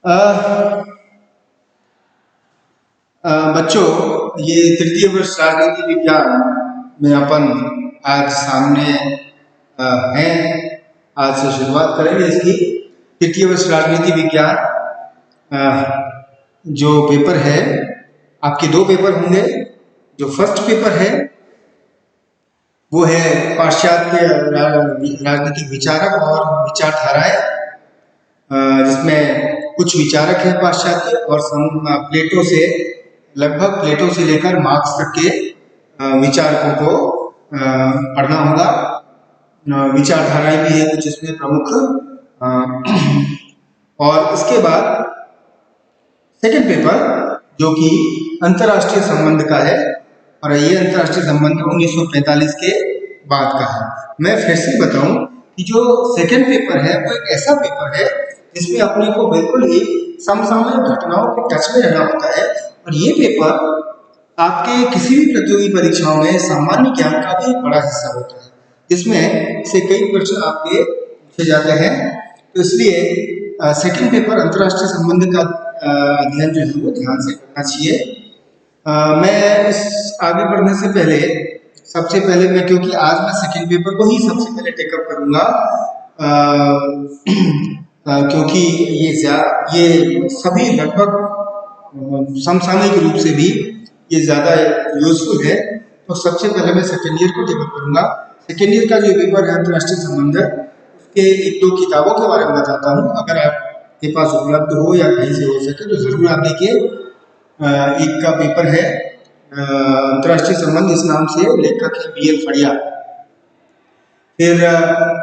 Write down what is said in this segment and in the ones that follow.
अ, बच्चों, ये तृतीय वर्ष राजनीति विज्ञान में अपन आज सामने हैं। आज से शुरुआत करेंगे इसकी। तृतीय वर्ष राजनीति विज्ञान जो पेपर है, आपके दो पेपर होंगे। जो फर्स्ट पेपर है वो है पाश्चात्य राजनीतिक विचारक और विचारधाराएं, जिसमें कुछ विचारक हैं पाश्चात्य और प्लेटो से लगभग प्लेटो से लेकर मार्क्स तक के विचारकों को पढ़ना होगा। विचारधाराएं भी है कुछ इसमें प्रमुख। और इसके बाद सेकंड पेपर जो कि अंतर्राष्ट्रीय संबंध का है, और ये अंतर्राष्ट्रीय संबंध 1945 के बाद का है। मैं फिर से बताऊं कि जो सेकंड पेपर है वो एक ऐसा पेपर है जिसमें अपने को बिल्कुल ही समसामयिक घटनाओं के टच में रहना होता है। और ये पेपर आपके किसी भी प्रतियोगी परीक्षाओं में सामान्य ज्ञान का भी बड़ा हिस्सा होता है, जिसमें से कई प्रश्न आपके पूछे जाते हैं। तो इसलिए सेकंड पेपर अंतर्राष्ट्रीय संबंध का अध्ययन जो है वो ध्यान से करना चाहिए। मैं इस आगे बढ़ने से पहले सबसे पहले मैं, क्योंकि आज मैं सेकंड पेपर को ही सबसे पहले टेकअप करूंगा, क्योंकि ये सभी लगभग समसामयिक रूप से भी ये ज़्यादा यूजफुल है। तो सबसे पहले मैं सेकेंड ईयर को टेकअप करूंगा। सेकेंड ईयर का जो पेपर है अंतर्राष्ट्रीय संबंध, उसके एक दो किताबों के बारे में बताता हूँ। अगर आपके पास उपलब्ध हो या कहीं से हो सके तो ज़रूर आप देखिए। एक का पेपर है अंतर्राष्ट्रीय संबंध, इस नाम से लेखक है BL फड़िया। फिर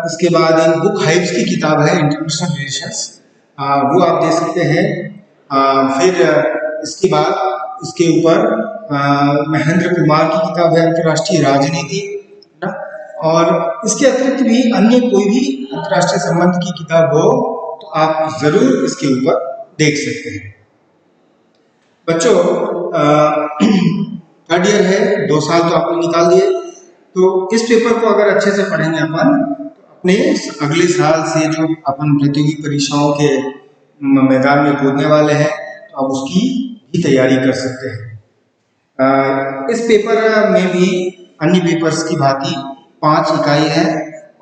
इसके बाद एक बुक हाइव्स की किताब है इंटरनेशनल रिलेशंस, वो आप दे सकते हैं। फिर इसके बाद इसके ऊपर महेंद्र कुमार की किताब है अंतर्राष्ट्रीय राजनीति, ना। और इसके अतिरिक्त भी अन्य कोई भी अंतर्राष्ट्रीय संबंध की किताब हो तो आप जरूर इसके ऊपर देख सकते हैं। बच्चों, थर्ड ईयर है, 2 साल तो आपने निकाल दिए। तो इस पेपर को अगर अच्छे से पढ़ेंगे अपन तो अपने अगले साल से जो अपन प्रतियोगी परीक्षाओं के मैदान में कूदने वाले हैं तो आप उसकी भी तैयारी कर सकते हैं। इस पेपर में भी अन्य पेपर्स की भांति 5 इकाई है,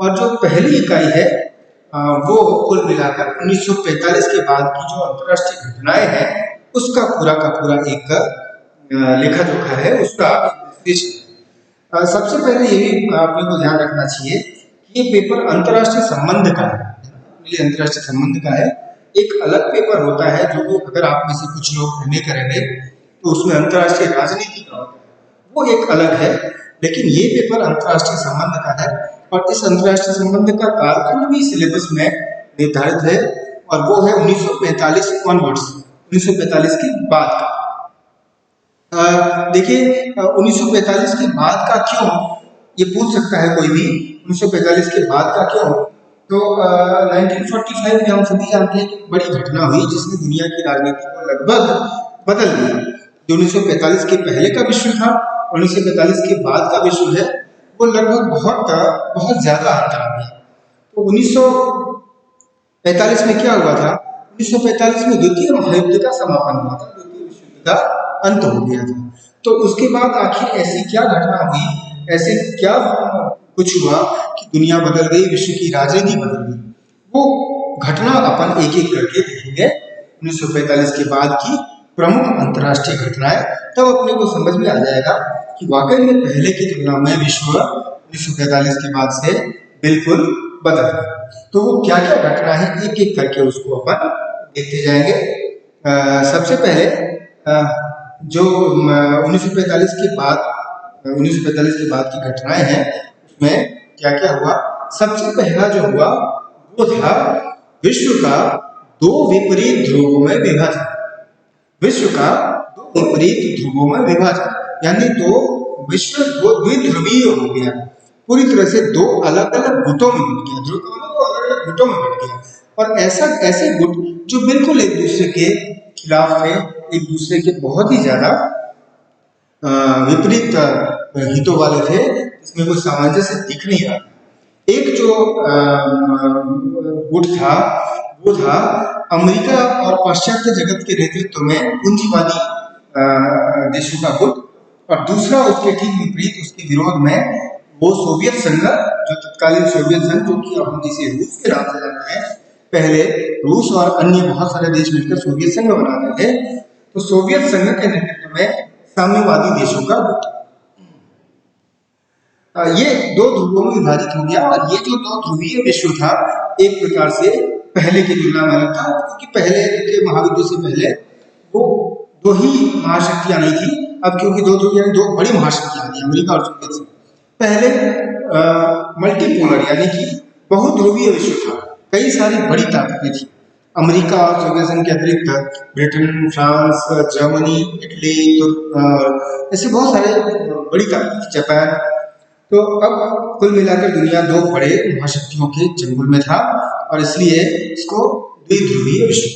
और जो पहली इकाई है वो कुल मिलाकर 1945 के बाद की जो अंतर्राष्ट्रीय घटनाएं हैं उसका पूरा का पूरा एक लेखा जोखा है, उसका सबसे पहले ये भी आपने को ध्यान रखना चाहिए कि ये पेपर अंतर्राष्ट्रीय संबंध का है, अंतर्राष्ट्रीय संबंध का है। एक अलग पेपर होता है जो अगर आप में से कुछ लोग MA करेंगे तो उसमें अंतर्राष्ट्रीय राजनीति का होता है, वो एक अलग है। लेकिन ये पेपर अंतर्राष्ट्रीय संबंध का है, और इस अंतर्राष्ट्रीय संबंध का कालखंड भी सिलेबस में निर्धारित है, और वो है 1945 ऑनवर्ड्स, 1945 के बाद का। देखिए 1945 के बाद का क्यों, ये पूछ सकता है कोई भी, 1945 के बाद का क्यों। तो 1945 में हम सभी जानते हैं कि बड़ी घटना हुई जिसने दुनिया की राजनीति को लगभग बदल दिया। जो 1945 के पहले का विश्व था, 1945 के बाद का विश्व है, वो लगभग बहुत ज्यादा अंतर आ गया। तो 1945 में क्या हुआ था, 1945 में द्वितीय महायुद्ध का समापन हुआ था, द्वितीय विश्व युद्ध का अंत हो गया था। तो उसके बाद आखिर ऐसी क्या घटना हुई, ऐसे क्या कुछ हुआ कि दुनिया बदल गई, विश्व की राजनीति बदल गई। वो घटना अपन एक एक करके देखेंगे। 1945 के बाद की प्रमुख अंतर्राष्ट्रीय घटनाएं, तब अपने को समझ में आ जाएगा कि वाकई में पहले की तुलना में विश्व 1945 के बाद से बिल्कुल बदल गया। तो वो क्या क्या घटना है एक एक करके उसको अपन देखते जाएंगे। सबसे पहले जो 1945 के बाद की घटनाएं हैं उसमें क्या क्या हुआ। सबसे पहला जो हुआ वो था विश्व का 2 विपरीत ध्रुवों में विभाजन। विश्व का 2 विपरीत ध्रुवों में विभाजन, यानी विश्व द्विध्रुवीय हो गया, पूरी तरह से 2 अलग अलग गुटों में बट गया। ध्रुव अलग अलग गुटों में बट गया, और ऐसे गुट जो बिल्कुल एक दूसरे के खिलाफ थे, एक दूसरे के बहुत ही ज्यादा विपरीत हितों वाले थे, इसमें कोई सामंजस्य दिख नहीं रहा। एक जो गुट था वो था अमेरिका और पाश्चात्य जगत के नेतृत्व में पूंजीवादी देशों का गुट, और दूसरा उसके ठीक विपरीत उसके विरोध में वो सोवियत संघ, जो तत्कालीन सोवियत संघ, जो कि अब हम जिसे रूस के नाम से जानते हैं, पहले रूस और अन्य बहुत सारे देश मिलकर सोवियत संघ बनाते थे। तो सोवियत संघ के नेतृत्व में साम्यवादी देशों का गुट ये दो ध्रुवों में विभाजित हो गया। और ये जो दो ध्रुवीय विश्व था, एक प्रकार से पहले की तुलना में अलग था, क्योंकि पहले के महायुद्ध से पहले वो दो ही महाशक्तियां नहीं थी। अब क्योंकि दो ध्रुवीय दो बड़ी महाशक्तियां थी, अमेरिका और सोवियत संघ। पहले मल्टीपोलर यानी कि बहुध्रुवीय विश्व था, कई सारी बड़ी ताकतें थी। अमेरिका और सोवियत संघ के अतिरिक्त ब्रिटेन, फ्रांस, जर्मनी, इटली, ऐसे बहुत सारे बड़ी ताकतें थी, जापान। तो अब कुल मिलाकर दुनिया दो बड़े महाशक्तियों के चंगुल में था, और इसलिए इसको द्विध्रुवीय विश्व।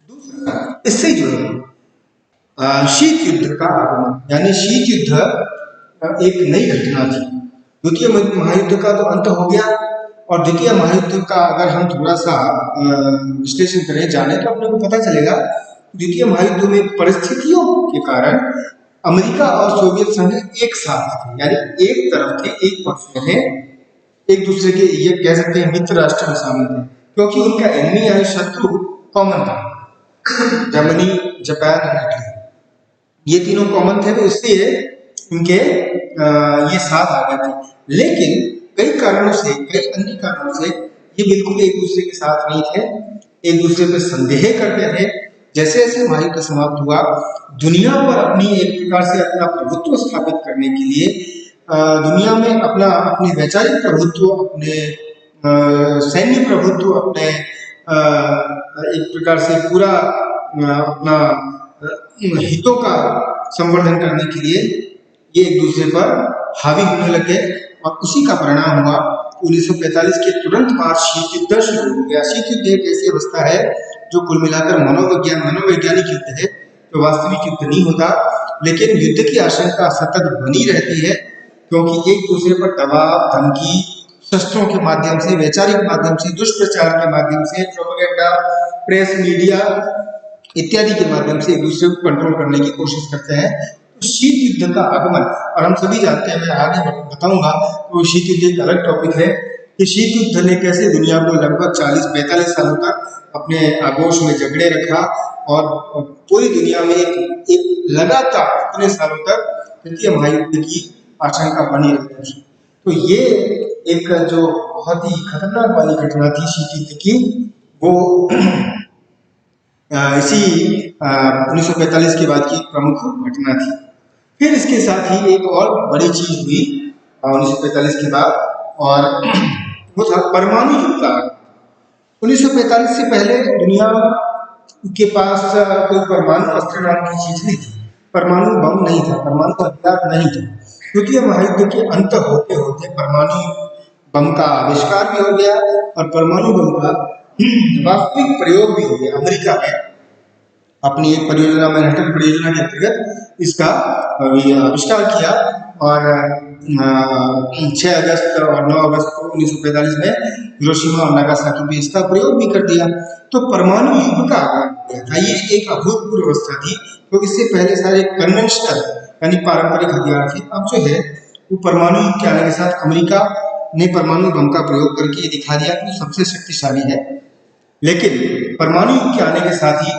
दूसरा, इससे जुड़ा शीत युद्ध का आगमन, यानी शीत युद्ध एक नई घटना थी। द्वितीय महायुद्ध का तो अंत हो गया, और द्वितीय महायुद्ध का अगर हम थोड़ा सा विश्लेषण करें, जाने, तो अपने को पता चलेगा द्वितीय महायुद्ध में परिस्थितियों के कारण अमेरिका और सोवियत संघ एक साथ थे, यानी एक तरफ थे, एक पक्ष में थे, एक दूसरे के, ये कह सकते हैं, मित्र राष्ट्र में शामिल थे, क्योंकि उनका एनिमी यानी शत्रु कॉमन था। जर्मनी, जापान और इटली, ये तीनों कॉमन थे, तो इसलिए इनके ये साथ आ गए थे। लेकिन कई कारणों से, कई अन्य कारणों से ये बिल्कुल एक दूसरे के साथ नहीं थे, एक दूसरे पर संदेह करते थे। जैसे जैसे महायुद्ध समाप्त हुआ, दुनिया पर अपनी एक प्रकार से अपना प्रभुत्व स्थापित करने के लिए, दुनिया में अपने वैचारिक प्रभुत्व, अपने सैन्य प्रभुत्व, अपने एक प्रकार से पूरा अपना हितों का संवर्धन करने के लिए ये एक दूसरे पर हावी होने लगे। और उसी का परिणाम हुआ 1945 के तुरंत बाद शीत युद्ध शुरू हो गया। शीत युद्ध एक ऐसी अवस्था है जो कुल मिलाकर मनोवैज्ञानिक युद्ध है, जो वास्तविक युद्ध नहीं होता, लेकिन युद्ध की आशंका सतत बनी रहती है, क्योंकि एक दूसरे पर दबाव, धमकी, शस्त्रों के माध्यम से, वैचारिक माध्यम से, दुष्प्रचार के माध्यम से, प्रोपेगेंडा, प्रेस, मीडिया इत्यादि के माध्यम से एक दूसरे को कंट्रोल करने की कोशिश करते हैं। तो शीत युद्ध का आगमन, और हम सभी जानते हैं, मैं आगे बताऊंगा, तो शीत युद्ध एक अलग टॉपिक है कि शीत युद्ध ने कैसे दुनिया को लगभग 40-45 सालों तक अपने आगोश में जकड़े रखा, और पूरी दुनिया में एक लगातार इतने सालों तक तृतीय महायुद्ध की आशंका बनी रहती थी। तो ये एक जो बहुत ही खतरनाक वाली घटना थी शीत युद्ध की, वो इसी 1945 के बाद की प्रमुख घटना थी। फिर इसके साथ ही एक और बड़ी चीज हुई 1945 के बाद, और वो था परमाणु युद्ध का। 1945 से पहले दुनिया के पास कोई परमाणु अस्त्र नाम की चीज नहीं थी, परमाणु बम नहीं था, परमाणु हथियार नहीं था, क्योंकि महायुद्ध के अंत होते होते परमाणु बम का आविष्कार भी हो गया, और परमाणु बम का वास्तविक प्रयोग भी हो गया। अमेरिका ने अपनी एक परियोजना, मैनहट्टन परियोजना के अंतर्गत इसका आविष्कार किया, और 6 अगस्त और 9 अगस्त को 1945 में हिरोशिमा और नागासाकी पे इसका प्रयोग भी कर दिया। तो परमाणु युद्ध का आगाज था। ये एक अभूतपूर्व अवस्था थी, तो इससे पहले सारे कन्वेंशनल यानी पारंपरिक हथियार थे। अब जो है वो परमाणु युद्ध के आने के साथ अमेरिका ने परमाणु बम का प्रयोग करके ये दिखा दिया कि वो सबसे शक्तिशाली है। लेकिन परमाणु युद्ध के आने के साथ ही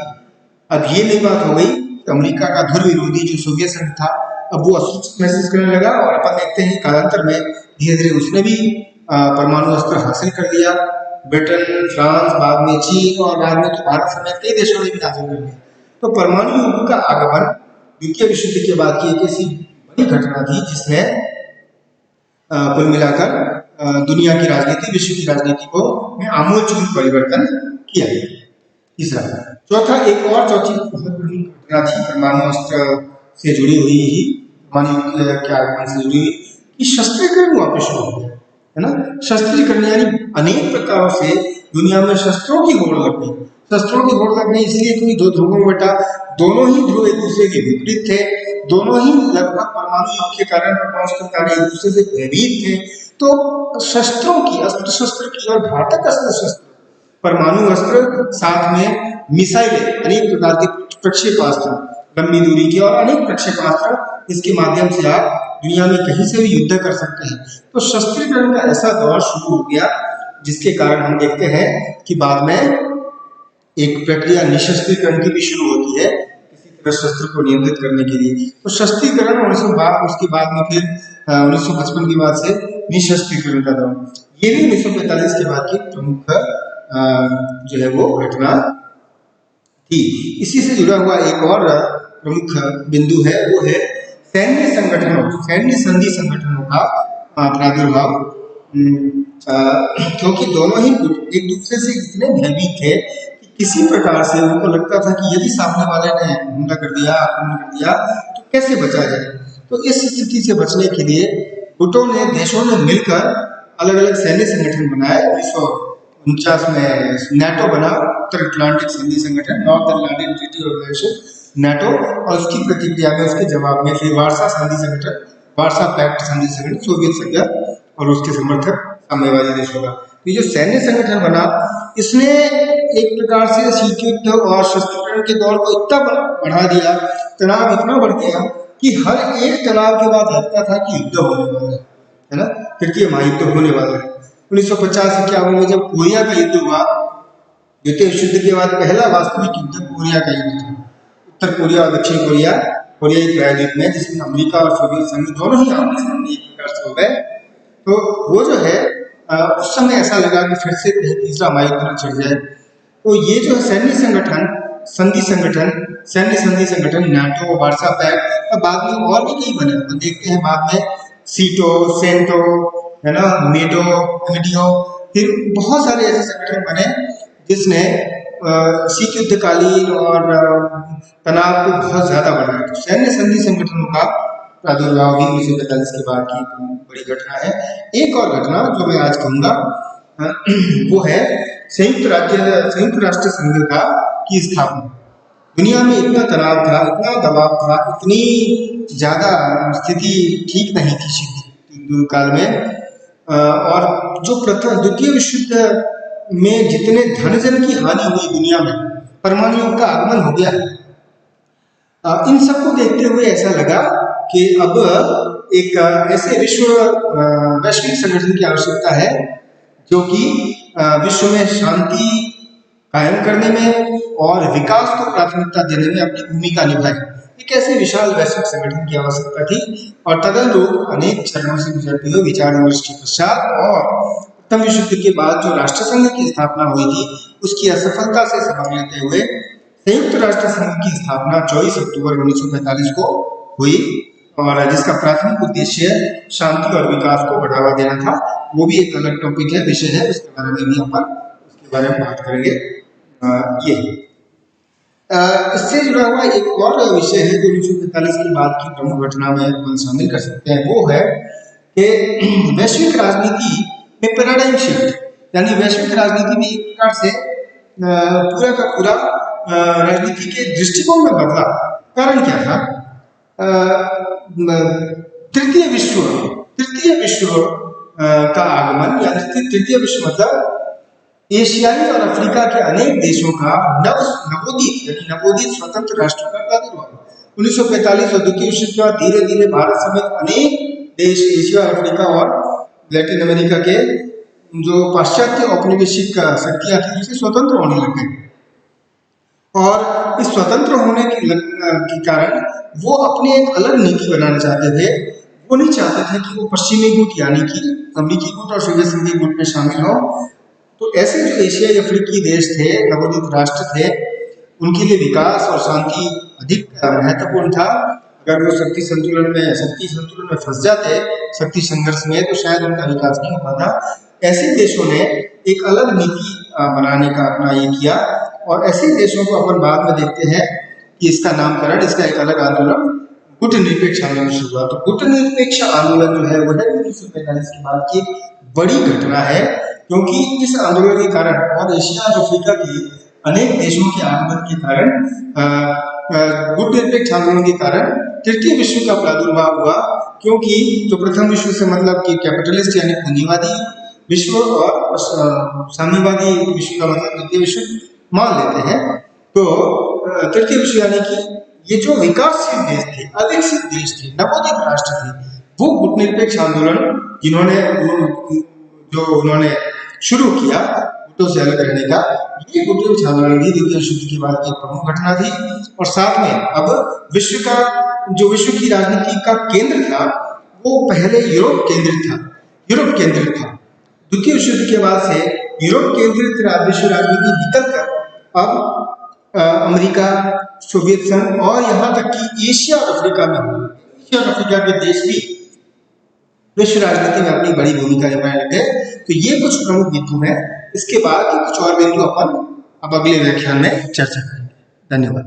अब ये नई बात हो गई कि अमेरिका का ध्रुव विरोधी जो सोवियत संघ था, अब वो असुरक्षित महसूस करने लगा, और अपन देखते हैं कालांतर में धीरे धीरे उसने भी परमाणु अस्त्र हासिल कर लिया। ब्रिटेन, फ्रांस, बाद में चीन, और बाद में तो भारत समेत कई देशों ने भी हासिल कर लिया। तो परमाणु युद्ध का आगमन द्वितीय विश्व युद्ध के बाद की एक ऐसी बड़ी घटना थी जिसने कुल मिलाकर दुनिया की राजनीति, विश्व की राजनीति को में आमूलचूल परिवर्तन किया। तीसरा, चौथा, एक और चौथी बहुत बड़ी घटना थी परमाणु अस्त्र से जुड़ी हुई ही, परमाणु के आगमन से जुड़ी हुई, कि शस्त्रीकरण वापस शुरू हो गया, है ना। शस्त्रीकरण यानी अनेक प्रकारों से दुनिया में शस्त्रों की होड़ लग गई। शस्त्रों की होड़ लग गई इसलिए क्योंकि दो ध्रुवों में बटा, दोनों ही ध्रुव एक दूसरे के विपरीत थे, दोनों ही लगभग परमाणु युद्ध के कारण, परमाणु के कारण एक दूसरे से भयभीत थे। तो शस्त्रों की, अस्त्र शस्त्र की और घातक अस्त्र शस्त्र परमाणु अस्त्र, साथ में मिसाइलें, अनेक प्रकार के प्रक्षेपास्त्र, लंबी दूरी के और अनेक प्रक्षेपास्त्र, इसके माध्यम से आप दुनिया में कहीं से भी युद्ध कर सकते हैं। तो शस्त्रीकरण का ऐसा दौर शुरू हो गया जिसके कारण हम देखते हैं कि बाद में एक प्रक्रिया निशस्त्रीकरण की भी शुरू होती है किसी तरह शस्त्र को नियंत्रित करने के लिए। तो शस्त्रीकरण 1952, उसके बाद में फिर 1955 के बाद से निशस्त्रीकरण का दौर, ये भी 1945 के बाद की प्रमुख जो है वो घटना थी। इसी से जुड़ा हुआ एक और प्रमुख बिंदु है, वो है सैन्य संगठनों, सैन्य संधि संगठनों का प्रादुर्भाव, क्योंकि दोनों ही एक दूसरे से इतने भयभीत थे कि किसी प्रकार से उनको लगता था कि यदि सामने वाले ने हमला कर दिया, आक्रमण कर दिया, तो कैसे बचा जाए। तो इस स्थिति से बचने के लिए गुटों ने, देशों ने मिलकर अलग अलग सैन्य संगठन बनाए। 1949 में नाटो बना, उत्तर अटलांटिक संधि संगठन, North Atlantic Treaty Organization, NATO, और उसकी प्रतिक्रिया में, उसके जवाब में फिर वार्सा संधि संगठन, वार्सा पैक्ट संधि संगठन, सोवियत संघ और उसके समर्थक साम्यवादी देशों का। तो ये जो सैन्य संगठन बना, इसने एक प्रकार से शीत युद्ध और शस्त्रीकरण के दौर को इतना बढ़ा दिया, तनाव इतना बढ़ गया कि हर एक तनाव के बाद लगता था कि युद्ध होने वाला है ना, तृतीय महायुद्ध होने वाला है। 1950-51 में जब कोरिया का युद्ध हुआ, द्वितीय विश्व युद्ध के बाद पहला वास्तविक युद्ध कोरिया का युद्ध था। उत्तर कोरिया और दक्षिण कोरिया, कोरियाई प्रायद्वीप में, जिसमें अमेरिका और सोवियत संघ दोनों ही आमने सामने एक प्रकार से हो गए। तो वो जो है उस समय ऐसा लगा कि फिर से कहीं तीसरा महायुद्ध न छिड़ जाए। तो ये जो सैन्य संगठन, संधि संगठन, सैन्य संधि संगठन, नाटो, वार्सा पैक्ट, और बाद में और भी कई बने, तो देखते हैं बाद में सीटो, सेंटो, है ना, मेडो, मीडियो, फिर बहुत सारे ऐसे संगठन बने जिसने शीत युद्धकालीन और तनाव को बहुत ज्यादा बढ़ाया। तो सैन्य संधि संगठनों का प्रादुर्भाव भी 1945 के बाद की बड़ी घटना है। एक और घटना जो मैं आज कहूंगा वो है संयुक्त राष्ट्र संघ का की स्थापना। दुनिया में इतना तनाव था, इतना दबाव था, इतनी ज्यादा स्थिति ठीक नहीं थी शीत काल में, और जो प्रथम द्वितीय विश्व युद्ध में जितने धनजन की हानि हुई दुनिया में, परमाणु का आगमन हो गया, इन सबको देखते हुए ऐसा लगा कि अब एक ऐसे वैश्विक संगठन की आवश्यकता है जो कि विश्व में शांति कायम करने में और विकास को प्राथमिकता देने में अपनी भूमिका निभाए। एक ऐसे विशाल वैश्विक संगठन की आवश्यकता थी, और तदनुरूप अनेक चरणों से गुजरते हुए विचार विमर्श के पश्चात और प्रथम विश्व युद्ध के बाद जो राष्ट्रसंघ की स्थापना हुई थी, उसकी असफलता से सबक लेते हुए संयुक्त राष्ट्र संघ की स्थापना 24 अक्टूबर 1945 को हुई, और जिसका प्राथमिक उद्देश्य शांति और विकास को बढ़ावा देना था। वो भी एक अलग टॉपिक है, विषय है, उसके बारे में भी अपन उसके बारे में बात करेंगे। ये इससे जुड़ा हुआ एक और विषय है जो 1945 के बाद की प्रमुख घटना में अपन शामिल कर सकते हैं, वो है कि वैश्विक राजनीति में पैराडाइम शिफ्ट, यानी वैश्विक राजनीति में एक प्रकार से पूरा का पूरा राजनीति के दृष्टिकोण में बदला। कारण क्या था? तृतीय विश्व का आगमन, या तृतीय विश्व मतलब एशियाई और अफ्रीका के अनेक देशों का नवोदित स्वतंत्र राष्ट्रों का प्रादुर्भाव। 1945 और द्वितीय विश्व युद्ध के बाद धीरे धीरे भारत समेत अनेक देश एशिया, अफ्रीका और लैटिन अमेरिका के जो पाश्चात्य औपनिवेशिक शक्तियां थी उससे स्वतंत्र होने लग गए, और इस स्वतंत्र होने के कारण वो अपने एक अलग नीति बनाना चाहते थे। वो नहीं चाहते थे कि वो पश्चिमी गुट यानी कि अमेरिकी गुट और सोवियत संघ के गुट में शामिल हो। तो ऐसे जो एशियाई अफ्रीकी देश थे, नवोदित राष्ट्र थे, उनके लिए विकास और शांति अधिक महत्वपूर्ण था। अगर वो शक्ति संतुलन में फंस जाते, शक्ति संघर्ष में, तो शायद उनका विकास नहीं हो पाता। ऐसे देशों ने एक अलग नीति बनाने का अपना ये किया, और ऐसे देशों को अपन बाद में देखते हैं कि इसका नामकरण, इसका एक अलग आंदोलन गुट निरपेक्ष आंदोलन शुरू हुआ। तो गुट निरपेक्ष आंदोलन जो है वो है 1945 के बाद की बड़ी घटना है, क्योंकि इस आंदोलन के कारण और एशिया और अफ्रीका के अनेक देशों के आगमन के कारण, गुट निरपेक्ष आंदोलन के कारण तृतीय विश्व का प्रादुर्भाव हुआ। क्योंकि जो प्रथम विश्व से मतलब कि कैपिटलिस्ट यानी पूंजीवादी विश्व और साम्यवादी विश्व का मतलब द्वितीय विश्व मान लेते हैं। तो तृतीय विश्व यानी कि ये जो विकासशील देश थे, अविकसित देश थे, नवोदित राष्ट्र थे, वो गुटनिरपेक्ष आंदोलन जिन्होंने उन्होंने शुरू किया गुटों से अलग रहने का, ये गुटनिरपेक्ष आंदोलन भी द्वितीय विश्व युद्ध के बाद की एक प्रमुख घटना थी। और साथ में अब विश्व की राजनीति का केंद्र था वो पहले यूरोप केंद्रित था। द्वितीय विश्व युद्ध के बाद से यूरोप केंद्रित विश्व राजनीति निकल कर अब अमेरिका, सोवियत संघ और यहाँ तक कि एशिया और अफ्रीका के देश भी विश्व राजनीति में अपनी बड़ी भूमिका निभाने लगे। तो ये कुछ प्रमुख बिंदु हैं। इसके बाद कुछ और बिंदु अपन अब अगले व्याख्यान में चर्चा करेंगे। धन्यवाद।